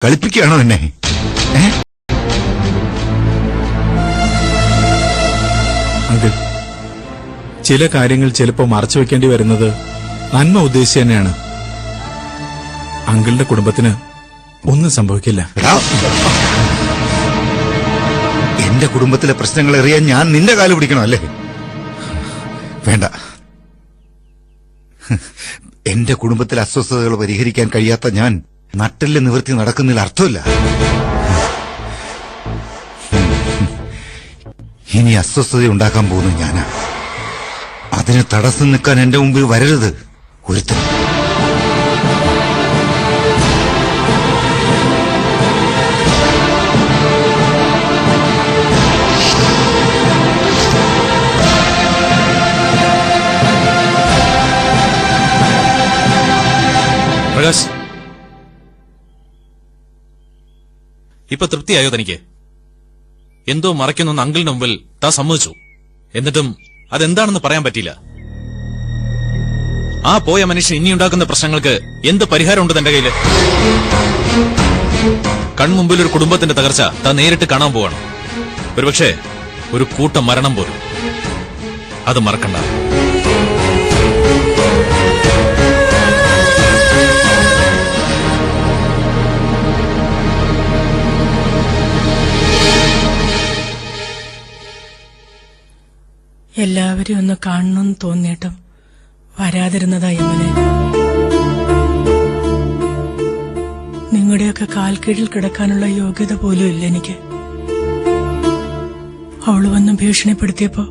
കളിപ്പിക്കുകയാണോ എന്നെ? അങ്കിൾ, ചില കാര്യങ്ങൾ ചിലപ്പോ മറച്ചു വെക്കേണ്ടി വരുന്നത് നന്മ ഉദ്ദേശിച്ച് തന്നെയാണ്. അങ്കിളുടെ കുടുംബത്തിന് ഒന്നും സംഭവിക്കില്ല. എന്റെ കുടുംബത്തിലെ പ്രശ്നങ്ങൾ അറിയാൻ ഞാൻ നിന്റെ കാല് പിടിക്കണോ? അല്ലേ? വേണ്ട. എന്റെ കുടുംബത്തിലെ അസ്വസ്ഥതകൾ പരിഹരിക്കാൻ കഴിയാത്ത ഞാൻ നട്ടെല്ല് നിവർത്തി നടക്കുന്നതിൽ അർത്ഥമില്ല. ഇനി അസ്വസ്ഥത ഉണ്ടാക്കാൻ പോകുന്നു ഞാനാ. അതിന് തടസ്സം നിൽക്കാൻ എന്റെ മുമ്പിൽ വരരുത് ഒരുത്തൻ. പ്രകാശ്, ഇപ്പൊ തൃപ്തിയായോ തനിക്ക്? എന്തോ മറയ്ക്കുന്ന അങ്കിളിന് മുമ്പിൽ താൻ സമ്മതിച്ചു. എന്നിട്ടും അതെന്താണെന്ന് പറയാൻ പറ്റിയില്ല. ആ പോയ മനുഷ്യൻ ഇനിയുണ്ടാക്കുന്ന പ്രശ്നങ്ങൾക്ക് എന്ത് പരിഹാരമുണ്ട് തന്റെ കയ്യില്? കൺമുമ്പിൽ ഒരു കുടുംബത്തിന്റെ തകർച്ച താൻ നേരിട്ട് കാണാൻ പോവാണ്. ഒരുപക്ഷെ ഒരു കൂട്ടം മരണം പോലും. അത് മറക്കണ്ട. എല്ലാവരും ഒന്ന് കാണണമെന്ന് തോന്നിയിട്ടും വരാതിരുന്നതാ യമനെ. നിങ്ങളുടെയൊക്കെ കാൽക്കീഴിൽ കിടക്കാനുള്ള യോഗ്യത പോലും ഇല്ല എനിക്ക്. അവള് വന്ന് ഭീഷണിപ്പെടുത്തിയപ്പോ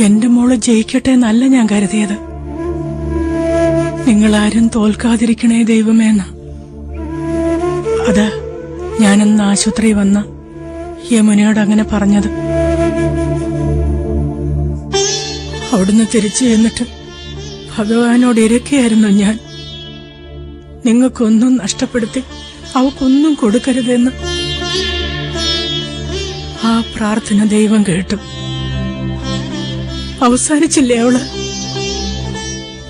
എന്റെ മോള് ജയിക്കട്ടെ എന്നല്ല ഞാൻ കരുതിയത്. നിങ്ങളാരും തോൽക്കാതിരിക്കണേ ദൈവമേന്ന. അത് ഞാനെന്ന് ആശുപത്രി വന്ന യമുനയോട് അങ്ങനെ പറഞ്ഞത്. അവിടുന്ന് തിരിച്ചു ചെന്നിട്ട് ഭഗവാനോട് ഇരക്കുകയായിരുന്നു ഞാൻ. നിങ്ങൾക്കൊന്നും നഷ്ടപ്പെടുത്തി അവക്കൊന്നും കൊടുക്കരുതെന്ന്. ആ പ്രാർത്ഥന ദൈവം കേട്ടു. അവസാനിച്ചില്ലേ അവള്?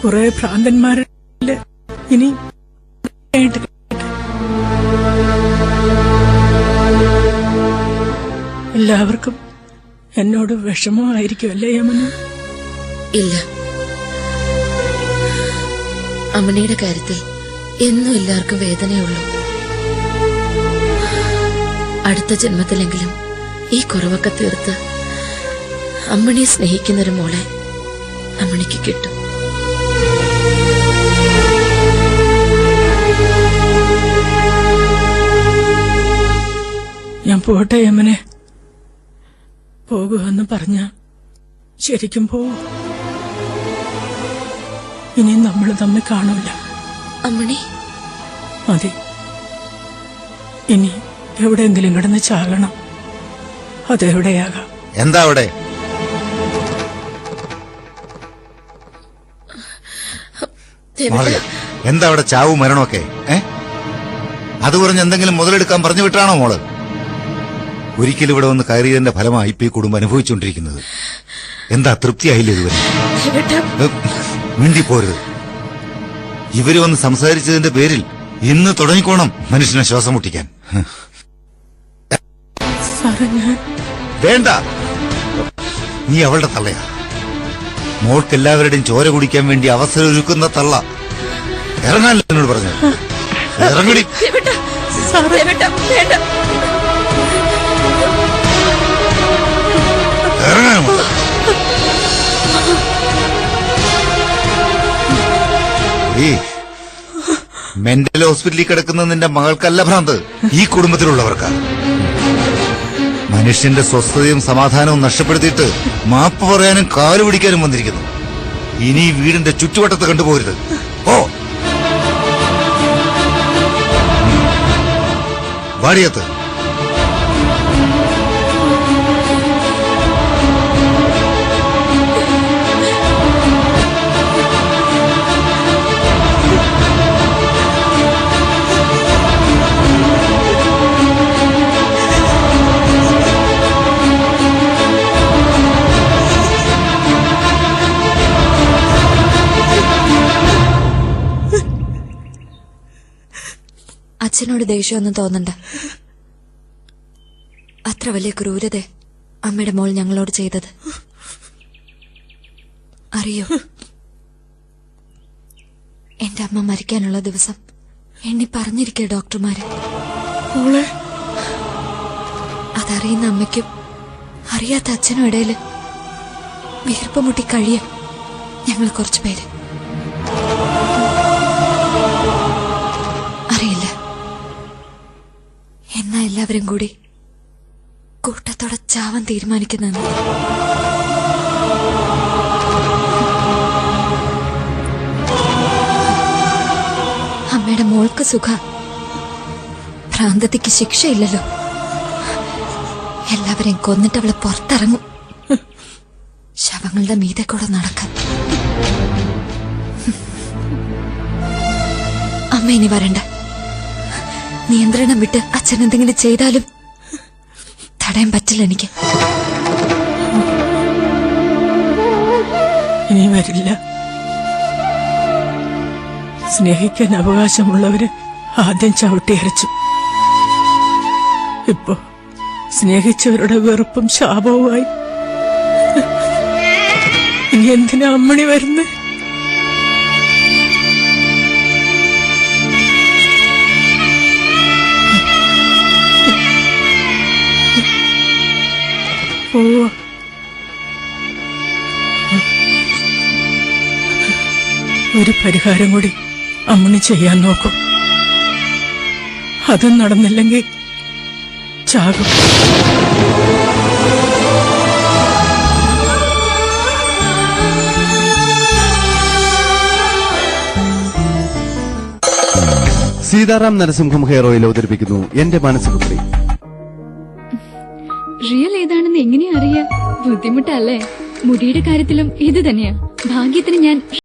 കുറെ ഭ്രാന്തന്മാരെ ഇനി എല്ലാവർക്കും എന്നോട് വിഷമമായിരിക്കുമല്ലേ യമന? ഇല്ല, അമ്മണിയുടെ കാര്യത്തിൽ എന്നും എല്ലാവർക്കും വേദനയുള്ളൂ. അടുത്ത ജന്മത്തിലെങ്കിലും ഈ കുറവൊക്കെ തീർത്ത് അമ്മണിയെ സ്നേഹിക്കുന്നൊരു മോളെ അമ്മണിക്ക് കിട്ടും. ഞാൻ പോട്ടെ യമനെ. പോകുമെന്ന് പറഞ്ഞ ശരിക്കും പോകും. ഇനി നമ്മൾ തമ്മിൽ കാണൂല അമ്മണി. മതി. ഇനി എവിടെയെങ്കിലും കിടന്ന് ചാകണം. അതെവിടെയാകാം. എന്താ അവിടെ? എന്താ അവിടെ ചാവും മരണമൊക്കെ? അത് പറഞ്ഞ് എന്തെങ്കിലും മുതലെടുക്കാൻ പറഞ്ഞു വിട്ടാണോ മോള്? ഒരിക്കലും ഇവിടെ വന്ന് കയറിയതിന്റെ ഫലമായി ഇപ്പൊ ഈ കുടുംബം അനുഭവിച്ചുകൊണ്ടിരിക്കുന്നത്. എന്താ തൃപ്തിയായില്ലേ ഇതുവരെ? മിണ്ടിപ്പോരുത്. ഇവര് വന്ന് സംസാരിച്ചതിന്റെ പേരിൽ ഇന്ന് തുടങ്ങിക്കോണം മനുഷ്യനെ ശ്വാസം മുട്ടിക്കാൻ. വേണ്ട, നീ അവളുടെ തള്ളയാ. മോൾക്ക് എല്ലാവരുടെയും ചോര കുടിക്കാൻ വേണ്ടി അവസരം ഒരുക്കുന്ന തള്ള. ഇറങ്ങാനല്ലോ എന്നോട് പറഞ്ഞു. ഇറങ്ങടി. ഇറങ്ങാൻ മെന്റൽ ഹോസ്പിറ്റലിൽ കിടക്കുന്ന നിന്റെ മകൾക്കല്ല ഭ്രാന്ത്, ഈ കുടുംബത്തിലുള്ളവർക്കാ. മനുഷ്യന്റെ സ്വസ്ഥതയും സമാധാനവും നഷ്ടപ്പെടുത്തിയിട്ട് മാപ്പ് പറയാനും കാലു പിടിക്കാനും വന്നിരിക്കുന്നു. ഇനി വീടിന്റെ ചുറ്റുവട്ടത്ത് കണ്ടുപോകരുത്. ഓ വാടിയത്ത്. അച്ഛനോട് എന്നോട് ദേഷ്യമൊന്നും തോന്നണ്ട. അത്ര വലിയ ക്രൂരത അമ്മയുടെ മോൾ ഞങ്ങളോട് ചെയ്തത് അറിയോ? എന്റെ അമ്മ മരിക്കാനുള്ള ദിവസം എണ്ണി പറഞ്ഞിരിക്കുക ഡോക്ടർമാര്. മോളെ അതറിയുന്ന അമ്മയ്ക്കും അറിയാത്ത അച്ഛനും ഇടയില് വീർപ്പ് മുട്ടി കഴിയ ഞങ്ങൾ കുറച്ചു പേര്. അറിയില്ല, എന്നാ എല്ലാവരും കൂടി കൂട്ടത്തോടെ ചാവാൻ തീരുമാനിക്കുന്നത്. അമ്മയുടെ മോൾക്ക് സുഖ, ഭ്രാന്തത്തിക്ക് ശിക്ഷയില്ലല്ലോ. എല്ലാവരെയും കൊന്നിട്ട് അവള് പുറത്തിറങ്ങും, ശവങ്ങളുടെ മീതെ കൂടെ നടക്കാൻ. അമ്മ ഇനി വരണ്ട. നിയന്ത്രണം വിട്ട് അച്ഛൻ എന്തെങ്കിലും ചെയ്താലും തടയാൻ പറ്റില്ല എനിക്ക്. ഇനി വരില്ല. സ്നേഹിക്കാൻ അവകാശമുള്ളവര് ആദ്യം ചവിട്ടിയരച്ചു. ഇപ്പോ സ്നേഹിച്ചവരുടെ വെറുപ്പും ശാപവുമായി. ഇനി എന്തിനാ അമ്മണി വരുന്നേ? പോവാ. ഒരു പരിഹാരം കൂടി അമ്മണി ചെയ്യാൻ നോക്കും. അതും നടന്നില്ലെങ്കിൽ ചാകും. സീതാറാം നരസിംഹം ഹെയർ ഓയിൽ അവതരിപ്പിക്കുന്നു എന്റെ മനസ്സുപുത്രി. റിയൽ ഏതാണെന്ന് എങ്ങനെയാ അറിയാ? ബുദ്ധിമുട്ടല്ലേ? മുടിയുടെ കാര്യത്തിലും ഇത് തന്നെയാ. ഭാഗ്യത്തിന് ഞാൻ